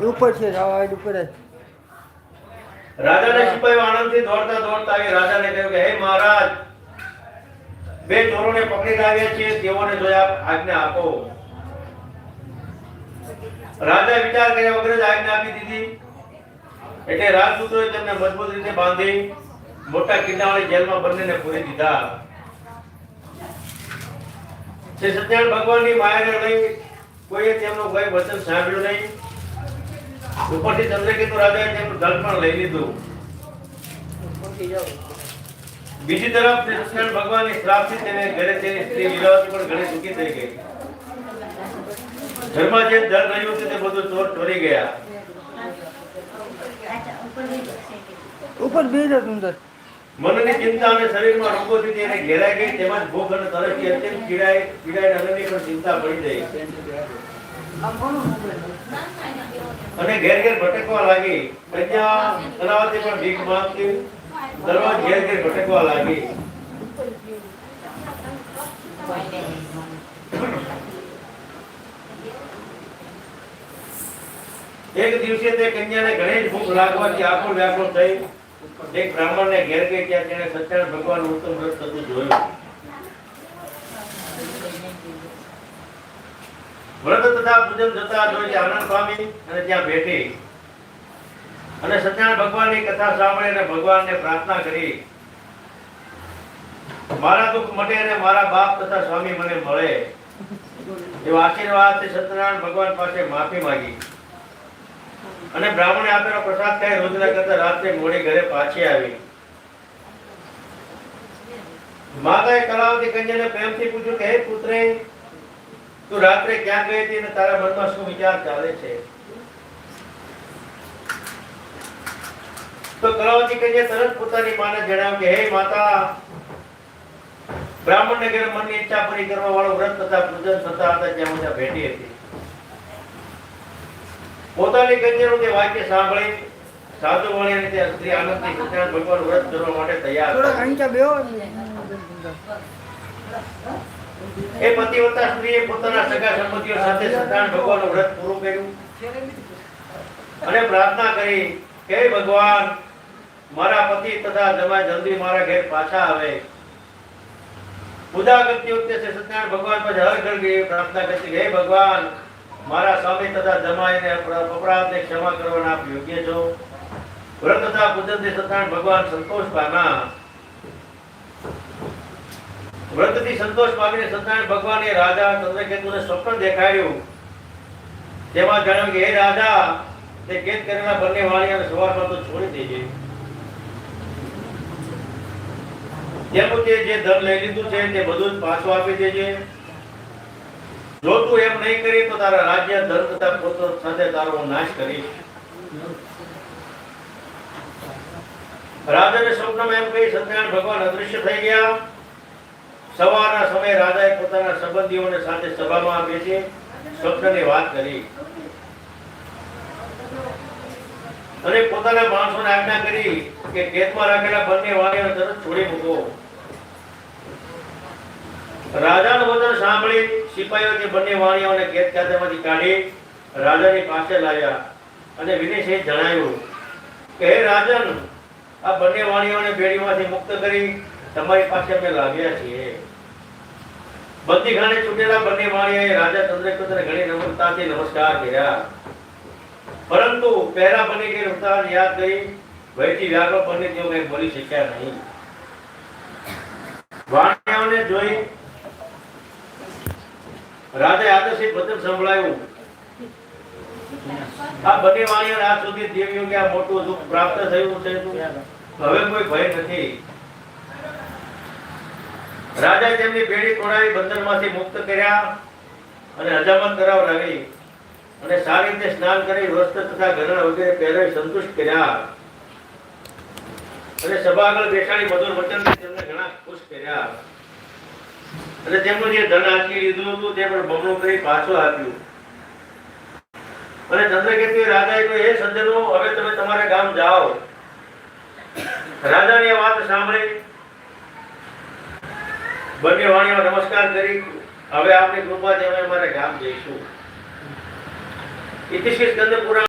ઉપર છે રાવાડ ઉપર જ. રાજાના સિપાહીઓ આનંદથી દોડતા દોડતા આવી રાજાને કહ્યું કે હે મહારાજ, બે ચોરોને પકડી લાવ્યા છે, તેઓને જોયા આજ્ઞા આપો. રાજા વિચાર કર્યા વગર જ આજ્ઞા આપી દીધી. એટલે રાજદૂતોએ તેમને મજબૂત રીતે બાંધી મોટા કિલ્લાવાળી જેલમાં બંનેને પૂરી દીધા. શ્રી સત્યનારાયણ ભગવાનની માયાને લઈ કોઈએ તેમનું કોઈ વચન સાંભળ્યું નહીં. ઉપરથી ચંદ્રકેતુ રાજાએ તેમનું ધન પણ લઈ લીધું. બીજી તરફ શ્રી સત્યનારાયણ ભગવાનની શ્રાપથી તેને ઘરે તેની સ્ત્રી લીલાવતી પણ ઘણી દુઃખી થઈ ગઈ. ઘરમાં જે ધન રહ્યું હતું તે બધું ચોર ચોરી ગયા. ઉપર બેજ અંદર મનની ચિંતા અને શરીરમાં રોગોથી તેને ઘેરાઈ ગઈ. તેમજ ભૂખ અને તરસથી અત્યંત પીડાઈને અન્નની પણ ચિંતા પડી ગઈ અને ઘેર ઘેર ભટકવા લાગી. કન્યા તળાવથી પણ ભીખ માંગતી દરરોજ ઘેર ઘેર ભટકવા લાગી. એક દિવસે તે કન્યાને ઘણી જ ભૂખ લાગવાથી આખો વ્યાકુળ થઈ એક બ્રાહ્મણને ઘેર ગઈ. ત્યાં તેણે સત્યનારાયણ ભગવાનનું ઉત્તમ વ્રત થતું જોયું. વ્રત તથા પૂજન થતા જોઈ આનંદ પામી અને ત્યાં બેઠી અને સત્યનારાયણ ભગવાનની કથા સાંભળી અને ભગવાનને પ્રાર્થના કરી, મારા દુઃખ મટે અને મારા બાપ તથા સ્વામી મને મળે એવા આશીર્વાદથી સત્યનારાયણ ભગવાન પાસે માફી માંગી અને બ્રાહ્મણે આપેલો પ્રસાદ ખાઈ રોજના કરતા રાત્રે મોડી ઘરે પાછી આવી. માતાએ કલાવતી કન્યાને પ્રેમથી પૂછ્યું કે હે પુત્રે, તું રાત્રે ક્યાં ગઈ હતી અને તારા મનમાં શું વિચાર ચાલે છે? તો કલાવતી કન્યા તરત પોતાની માને જણાવ્યું કે હે માતા, બ્રાહ્મણને ઘરે મનની ઈચ્છા પૂરી કરવા વાળો વ્રત તથા પૂજન થતા હતા ત્યાં હું બેઠી હતી. પોતાની કન્યાનું તે વાક્ય સાંભળી સાધુ વળી અને તે સ્ત્રી આનંદથી સત્યનારાયણ ભગવાન વ્રત કરવા માટે તૈયાર થોડા અંચા બેહો. એ પતિવ્રતા સ્ત્રીએ પોતાના સગા સંબંધીઓ સાથે સત્યનારાયણ ભગવાનનું વ્રત પૂરું કર્યું અને પ્રાર્થના કરી કે હે ભગવાન, મારા પતિ તથા જમાઈ જલ્દી મારા ઘેર પાછા આવે. પૂજા કરતી વખતે સત્યનારાયણ ભગવાન પાસે હર ઘર ગઈ પ્રાર્થના કરતી કે હે ભગવાન, મારા સ્વામી તથા જમાઈને અપરાધને ક્ષમા કરવાના આપ યોગ્ય છો. વ્રત તથા પૂજનથી સત્યનારાયણ ભગવાન સંતોષ પામ્યા. વ્રતથી સંતોષ પામીને સત્યનારાયણ ભગવાને રાજા ચંદ્રકેતુને સ્વપ્ન દેખાડ્યું. તેમાં જણાવ્યું કે હે રાજા, તે કેદ કરેલા બંને વાણિયાને સવારમાં તો છોડી દેજે. તેનું તે જે ધન લઈ લીધું છે તે બધું જ પાછું આપી દેજે. જો તું એમ નહીં કરી તો તારા રાજ્ય ધન તથા પુત્ર સાથે તારો નાશ કરીશ. રાજાને સ્વપ્નમાં એમ કહી સત્યનારાયણ ભગવાન અદૃશ્ય થઈ ગયા. સવારના સમયે રાજાએ પોતાના સંબંધીઓને સાથે સભામાં બેસી સ્વપ્નની વાત કરી અને પોતાના માણસોને આજ્ઞા કરી કે કેદમાં રાખેલા બંને વાણિયોને તરત છોડી મૂકો. રાજાનું વચન સાંભળી સિપાહીઓ તે બંને વાણિયાઓને કેદ ખાતામાંથી કાઢી રાજાની પાસે લાવ્યા અને વિનય સહિત જણાવ્યું કે હે રાજન, આ બંને વાણિયાઓને બેડીમાંથી મુક્ત કરી તમારી પાસે અમે લાવ્યા છીએ. બંદીખાને છૂટેલા બંને વાણિયાએ રાજા ચંદ્રકેતુને ઘણી નમ્રતાથી નમસ્કાર કર્યા, પરંતુ પહેલા બની ગઈ વૃતાંત યાદ કરી ભયથી વ્યાકુળ બની તેઓ કંઈ બોલી શક્યા નહીં. વાણિયાઓને જોઈ રાજાએ આદર્શિત વચન સંભળાયું. આ બંને વાણિયાને આજ સુધી દેવીઓ કે આ મોટું દુઃખ પ્રાપ્ત થયું છે, હવે કોઈ ભય નથી. રાજાએ તેમની બેડી તોડાવી બંધનમાંથી મુક્ત કર્યા અને હજામત કરાવડાવી અને સારી રીતે સ્નાન કરી વસ્ત્ર તથા ઘરેણા વગેરે પહેરાવી સંતુષ્ટ કર્યા અને સભા આગળ બેસાડી મધુર વચનથી તેમને ઘણા ખુશ કર્યા અને તેમનું જે ધન આંચકી લીધું હતું તે પણ બમણું કરી પાછું આપ્યું. અને ચંદ્રકેતુએ રાજાએ કહ્યું, હે સજ્જનો, હવે તમે તમારા ગામ જાઓ. રાજાની આ વાત સાંભળી બંને વાણીઓ નમસ્કાર કરી હવે આપની કૃપાથી અમે અમારા ગામ જઈશું. ઇતિશ્રી સ્કંદ પુરાણ